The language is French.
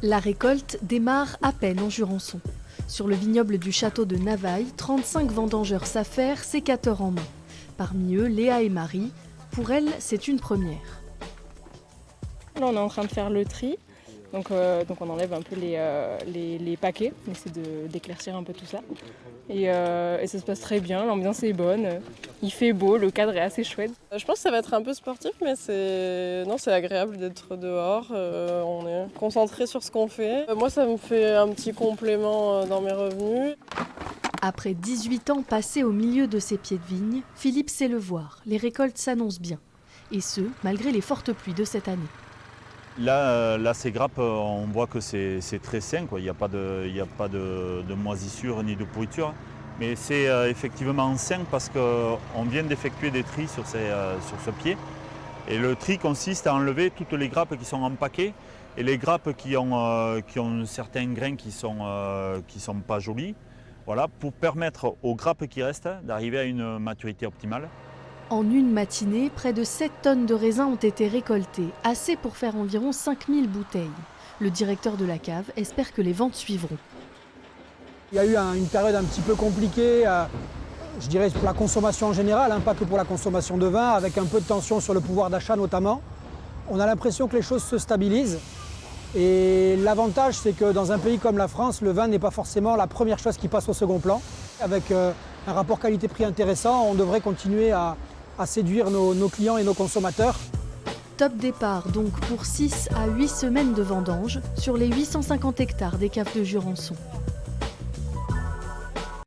La récolte démarre à peine en Jurançon. Sur le vignoble du château de Navaille, 35 vendangeurs s'affairent, sécateurs en main. Parmi eux, Léa et Marie. Pour elles, c'est une première. Là, on est en train de faire le tri. Donc on enlève un peu les paquets, on essaie d'éclaircir un peu tout ça. Et ça se passe très bien, l'ambiance est bonne, il fait beau, le cadre est assez chouette. Je pense que ça va être un peu sportif, mais c'est agréable d'être dehors, on est concentré sur ce qu'on fait. Moi, ça me fait un petit complément dans mes revenus. Après 18 ans passés au milieu de ces pieds de vigne, Philippe sait le voir, les récoltes s'annoncent bien. Et ce, malgré les fortes pluies de cette année. Là, ces grappes, on voit que c'est très sain, quoi. Il n'y a pas de moisissure ni de pourriture. Mais c'est effectivement sain parce qu'on vient d'effectuer des tris sur ce pied. Et le tri consiste à enlever toutes les grappes qui sont en paquet et les grappes qui ont certains grains qui sont pas jolis. Voilà, pour permettre aux grappes qui restent d'arriver à une maturité optimale. En une matinée, près de 7 tonnes de raisins ont été récoltés, assez pour faire environ 5000 bouteilles. Le directeur de la cave espère que les ventes suivront. Il y a eu une période un petit peu compliquée, je dirais pour la consommation en général, pas que pour la consommation de vin, avec un peu de tension sur le pouvoir d'achat notamment. On a l'impression que les choses se stabilisent. Et l'avantage, c'est que dans un pays comme la France, le vin n'est pas forcément la première chose qui passe au second plan. Avec un rapport qualité-prix intéressant, on devrait continuer à séduire nos clients et nos consommateurs. Top départ donc pour 6 à 8 semaines de vendange sur les 850 hectares des caves de Jurançon.